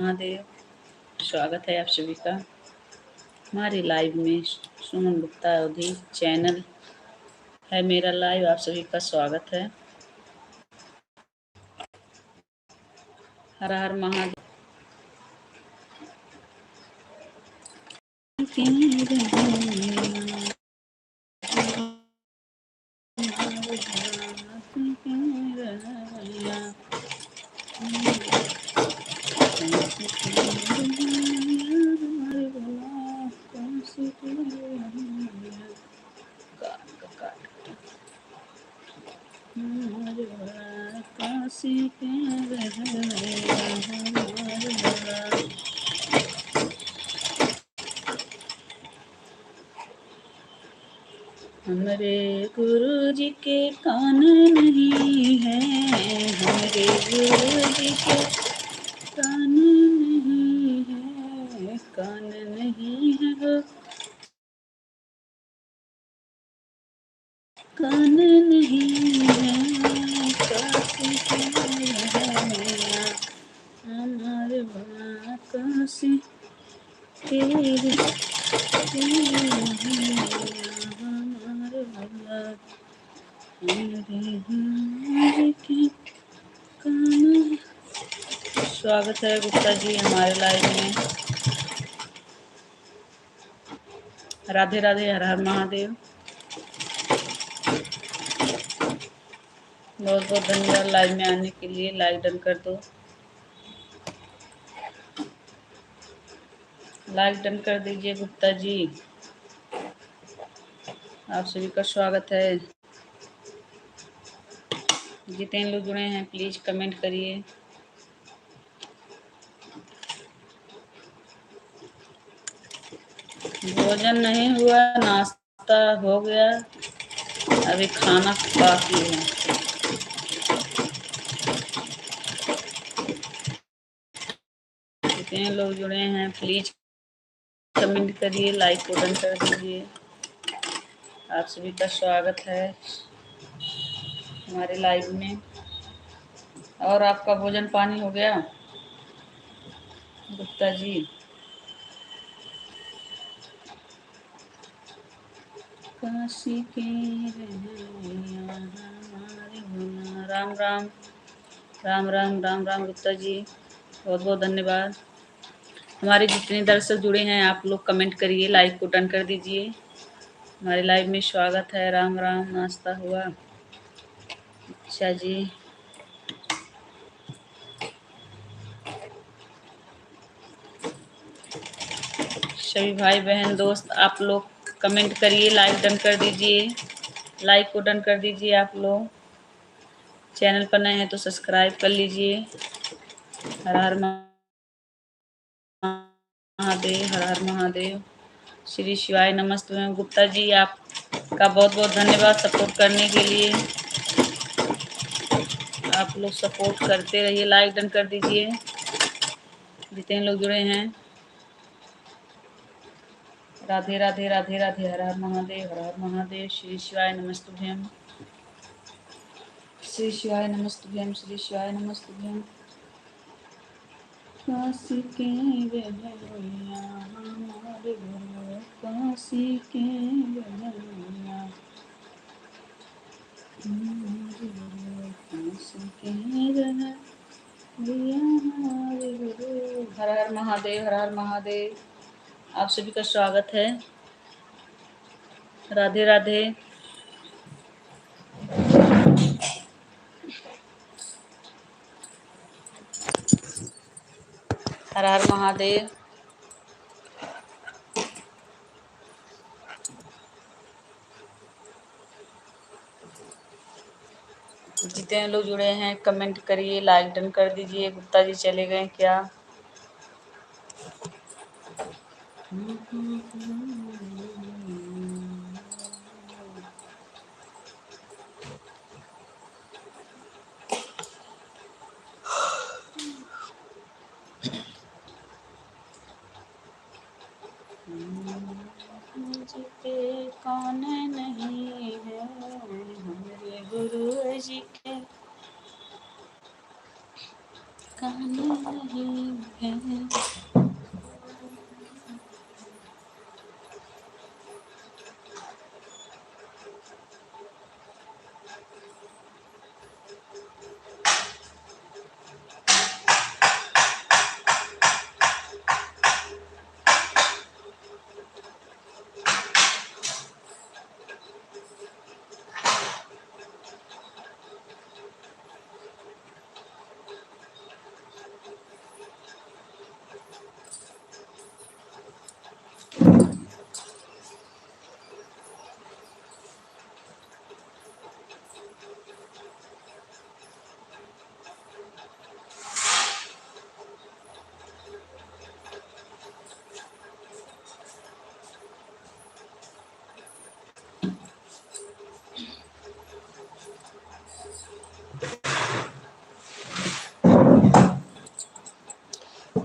महादेव, स्वागत है आप सभी का हमारे लाइव में। सुमन गुप्ता अवधि चैनल है मेरा लाइव, आप सभी का स्वागत है। हर हर महादेव। हमरे गुरु जी के कान नहीं है, हमरे गुरु जी के कान नहीं है, कान नहीं है वो, कान नहीं है, काशी के रहनिया, हमारे काशी के स्वागत है गुप्ता जी हमारे लाइव में। राधे राधे, हर हर महादेव। बहुत बहुत धन्यवाद लाइव में आने के लिए। लाइक डन कर दो, लाइक डन कर दीजिए गुप्ता जी। आप सभी का स्वागत है। जितने लोग जुड़े हैं प्लीज कमेंट करिए। भोजन नहीं हुआ, नाश्ता हो गया, अभी खाना बाकी है। जितने लोग जुड़े हैं प्लीज कमेंट करिए, लाइक को डन कर दीजिए। आप सभी का स्वागत है हमारे लाइव में। और आपका भोजन पानी हो गया गुप्ता जी? काशी के रहनिया हमारे भोला। राम राम राम राम राम राम गुप्ता जी, बहुत बहुत धन्यवाद। हमारे जितने दर्शक जुड़े हैं आप लोग कमेंट करिए, लाइक को डन कर दीजिए। हमारे लाइव में स्वागत है। राम राम। नाश्ता हुआ? अच्छा जी। सभी भाई बहन दोस्त आप लोग कमेंट करिए, लाइक डन कर दीजिए। लाइक को डन कर दीजिए। आप लोग चैनल पर नए हैं तो सब्सक्राइब कर लीजिए। हर हर महादेव, हर हर महादेव। श्री शिवाय नमस्ते। गुप्ता जी आपका बहुत बहुत धन्यवाद सपोर्ट करने के लिए। आप लोग सपोर्ट करते रहिए, लाइक डन कर दीजिए जितने लोग जुड़े हैं। राधे राधे राधे राधे, हर हर महादेव, हर हर महादेव। श्री शिवाय नमस्तुभ्यम, श्री शिवाय नमस्तुभ्यम, श्री शिवाय नमस्तुभ्यम। काशी के रहनिया हमारे भोला, काशी के रहनिया हमारे भोला, काशी के रहनिया हमारे भोला। हर हर महादेव, हर हर महादेव। आप सभी का स्वागत है। राधे राधे। हर हर महादेव। जितने लोग जुड़े हैं कमेंट करिए, लाइक डन कर दीजिए। गुप्ता जी चले गए क्या? जिते कौन नहीं है, हमारे गुरु जी के कान नहीं है,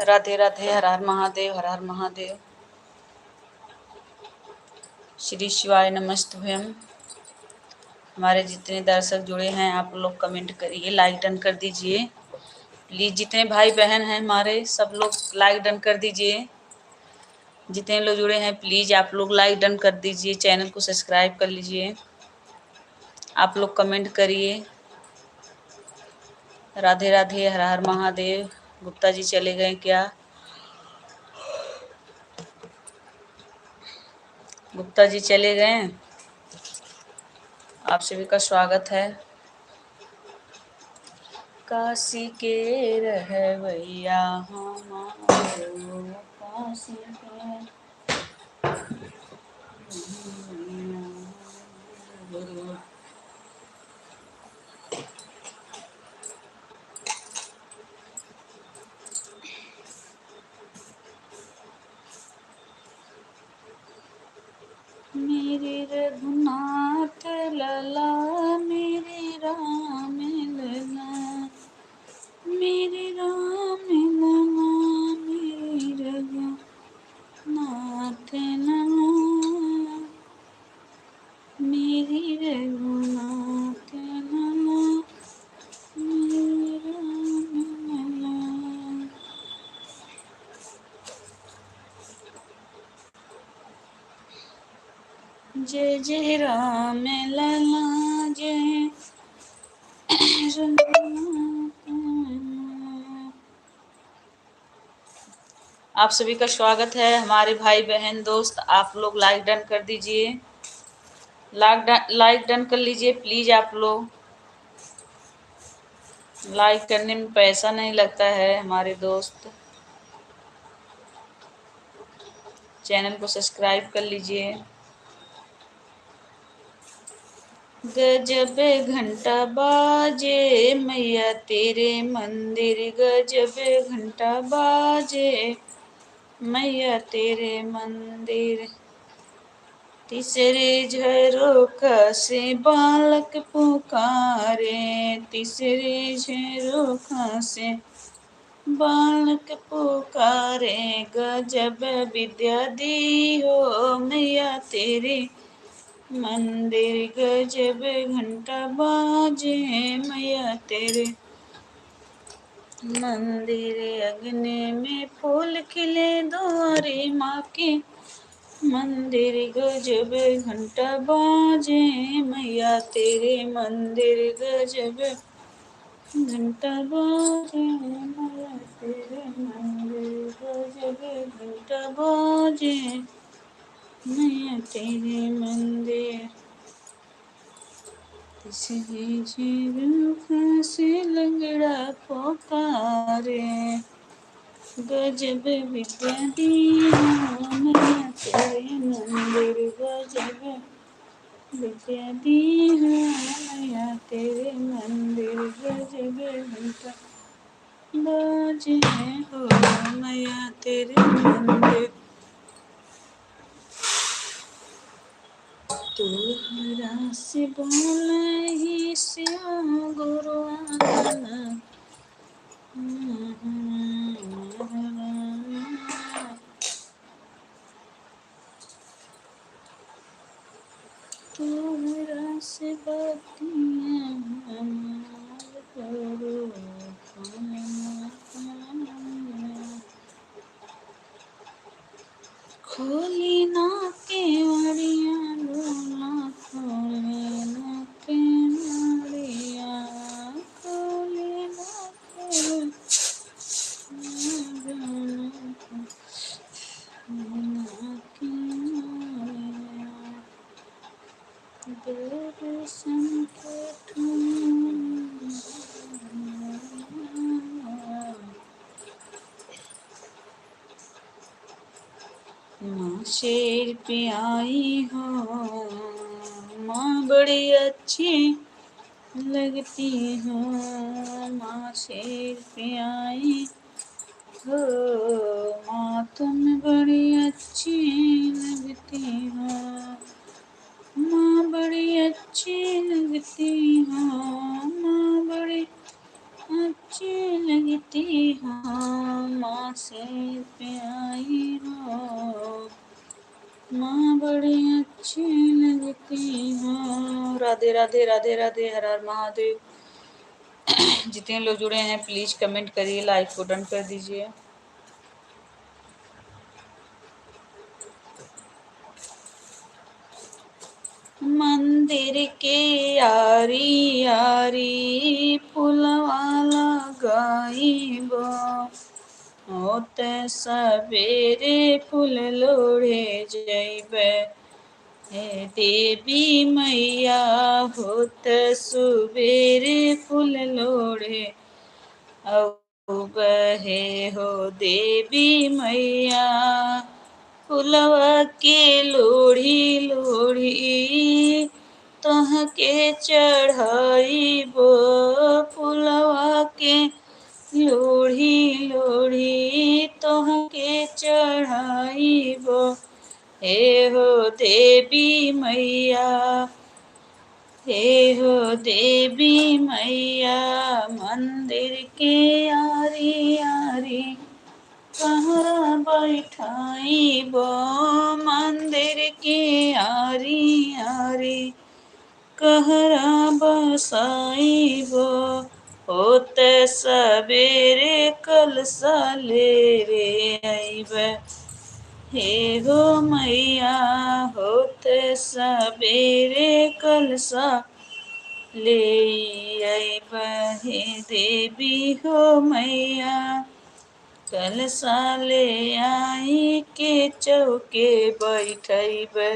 राधे राधे। हर हर महादेव, हर हर महादेव। श्री शिवाय नमस्तुभ्यम। हमारे जितने दर्शक जुड़े हैं आप लोग कमेंट करिए, लाइक डन कर दीजिए प्लीज। जितने भाई बहन हैं हमारे सब लोग लाइक डन कर दीजिए। जितने लोग जुड़े हैं प्लीज आप लोग लाइक डन कर दीजिए, चैनल को सब्सक्राइब कर लीजिए। आप लोग कमेंट करिए। राधे राधे। हर हर महादेव। गुप्ता जी चले गए क्या? गुप्ता जी चले गए। आप सभी का स्वागत है। काशी के रहवैया हमारो, काशी के मेरे रघुनाथ लला, मेरे राम लला, मेरे राम लला, मेरे रघुनाथ लला, मेरे रघुनाथ लला, मेरे राम लला। जय जय राम लला, जय आप सभी का स्वागत है। हमारे भाई बहन दोस्त आप लोग लाइक डन कर दीजिए, लाइक डन कर लीजिए प्लीज। आप लोग लाइक करने में पैसा नहीं लगता है हमारे दोस्त। चैनल को सब्सक्राइब कर लीजिए। गजब घंटा बाजे मैया तेरे मंदिर, गजब घंटा बाजे मैया तेरे मंदिर। तीसरे झरोखा से बालक पुकारे, तीसरे झरोखा से बालक पुकारे। गजब विद्या दी हो मैया तेरे मंदिर, गजब घंटा बाजे मैया तेरे मंदिर। अग्नि में फूल खिले द्वारे माँ के मंदिर, गजब घंटा बाजे मैया तेरे मंदिर, गजब घंटा बाजे मैया तेरे मंदिर, गजब घंटा बाजे मैया तेरे मंदिर। तीसरे झरोखा से लंगड़ा पुकारे, गजब विद्या दी हो मैया तेरे मंदिर, गजब विद्या दी हो मैया तेरे मंदिर, गजब घंटा बाजे हो मैया तेरे मंदिर। तोहरा से बोले ही श्याम गुरु आंगन, तोहरा से बतिया हमार गुरु खोली ना केवड़िया डोला, खोली ना केवड़िया, खोली ना केवड़िया दर्शन के माँ शेर पे आई हो, माँ बड़ी अच्छी लगती हो, माँ शेर पे आई हो, माँ तुम बड़ी अच्छी लगती हो, माँ बड़ी अच्छी लगती हो, माँ बड़ी अच्छी लगती हो, माँ सिर पे आई हो, माँ बड़ी अच्छी लगती हो। राधे राधे राधे राधे, हर हर महादेव। जितने लोग जुड़े हैं प्लीज कमेंट करिए, लाइक को डन कर दीजिए। मंदिर के यारी यारी फुलवाला गाइबो, होते सवेरे फूल लोढ़े जइबे। हे देवी मैया होत सुबेरे फूल लोढ़े बहे हो देवी मैया। फुलवा के लोढ़ी लोढ़ी तोहके चढ़ाइबो, फुलवा के लोढ़ी लोढ़ी तोहके चढ़ाइबो। हे हो देवी मैया, हे हो देवी मैया। मंदिर के यारी यारी कहरा बैठाइबो, मंदिर के यारी यारी कहरा बसाइबो। होत सवेरे कलसा लेवे अइबे। हे हो मैया होत सवेरे कलसा ले अइबे। हे देवी हो मैया कलसा ले आई के चौके बैठइबे।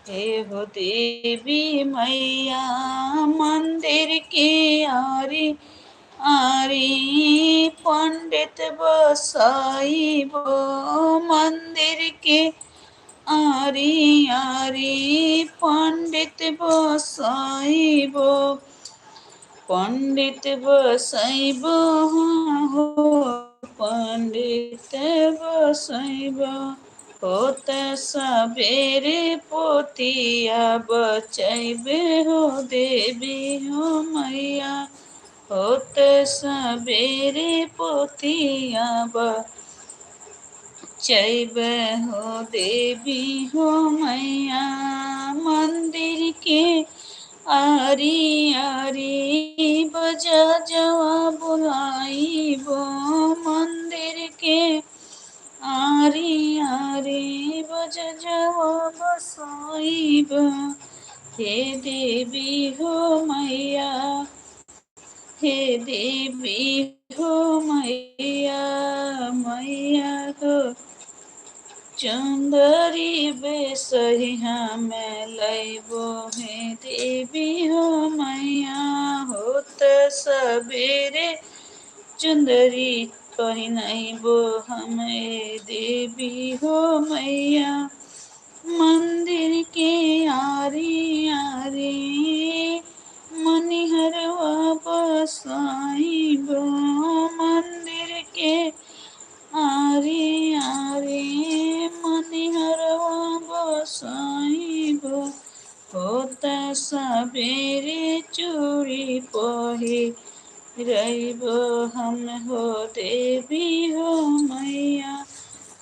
हे हो देवी मैया मंदिर के आरी आरी पंडित बसाइबो, मंदिर के आरी आरी पंडित बसाइबो। पंडित बसाइबो हो पंडित बसाइबो। होत सवेरे पोतिया बचैबे हो देवी हो मैया। होत सवेरे पोतिया बचैबे हो देवी हो मैया। मंदिर के आरी आरी बजा जवा बुलाइबो, मंदिर के आरी आरी बजा जवा बसाइबो। हे देवी हो मैया, हे देवी हो मैया, मैया हो चुंदरी बेसही हमें लैबो। हे देवी हो मैया होत सवेरे चुंदरी पहिनैबो हमें देवी हो मैया। मंदिर के आरी आरी मनिहरवा बसाइबो, मंदिर के आरी आरी मनिहरवा बसाइबो। होत सवेरे चूड़ी पहिरइबो हम हो देवी हो मैया।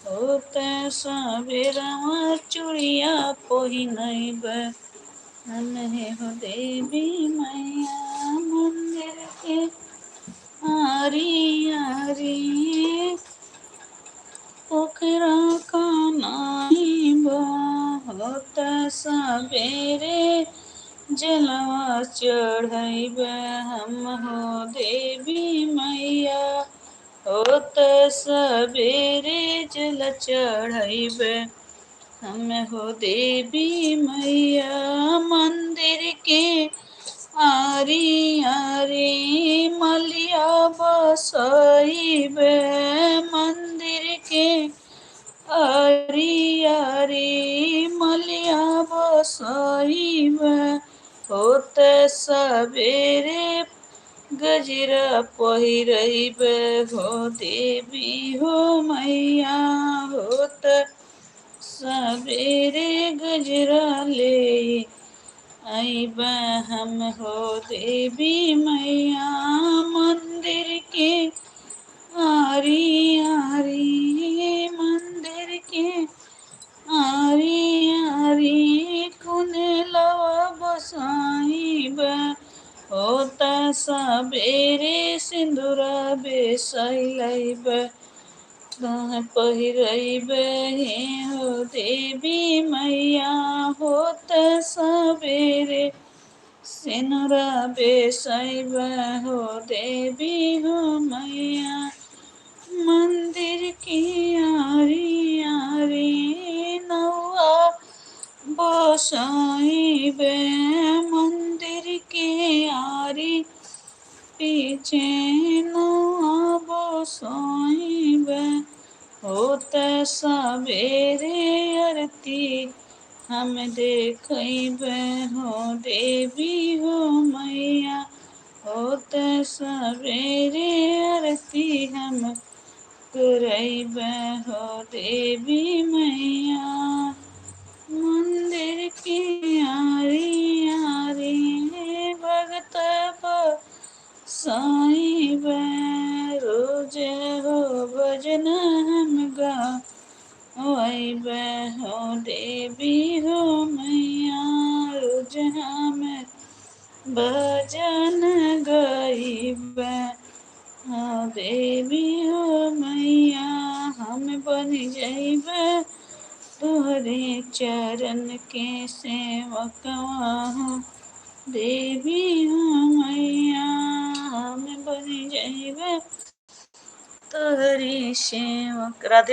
होत सवेरवा चूड़िया पहिनइबे हम हो देवी मैया। मंदिर के आरी आरी पोखरा कनाइबो। होत सवेरे जलवा चढ़इबे हम हो देवी मैया। होत सवेरे जल चढ़इबे हम हो देवी मैया। मंदिर के आरी आरी मलिया बसाइबे, मंदिर के आरी आरी मलिया बसाइबे। होत सवेरे गजरा पहिरइबे हो देवी हो मैया। होत सवेरे गजरा ले अइबे हम हो देवी मैया। मंदिर के आरी आरी मंदिर के आरी आरी कुनेलवा बसाइब होता सबेरे सिंदूरा बेसैलैब पहिरैब हे हो देवी मैया होत सबेरे सिनुरा बेसैब हो देवी हो मैया मंदिर की आरी आरी नौआ बसाइब मंदिर के आरी पीछे नौआ बसाइब होत सबेरे आरती हम देखैब हो देवी हो मैया होत सबेरे आरती हम करैब हो देवी मैया मंदिर की आरी आरी भगत साइब रोज हो भजन हम गाइब हो देवी हो मैया रोज हम भजन गाइब हो देवी हो मैया हम बन जाइब तोहरे चरण के सेवकवा हो देवी हो मैया हम बन जाइब तोहरी सेवक। राधे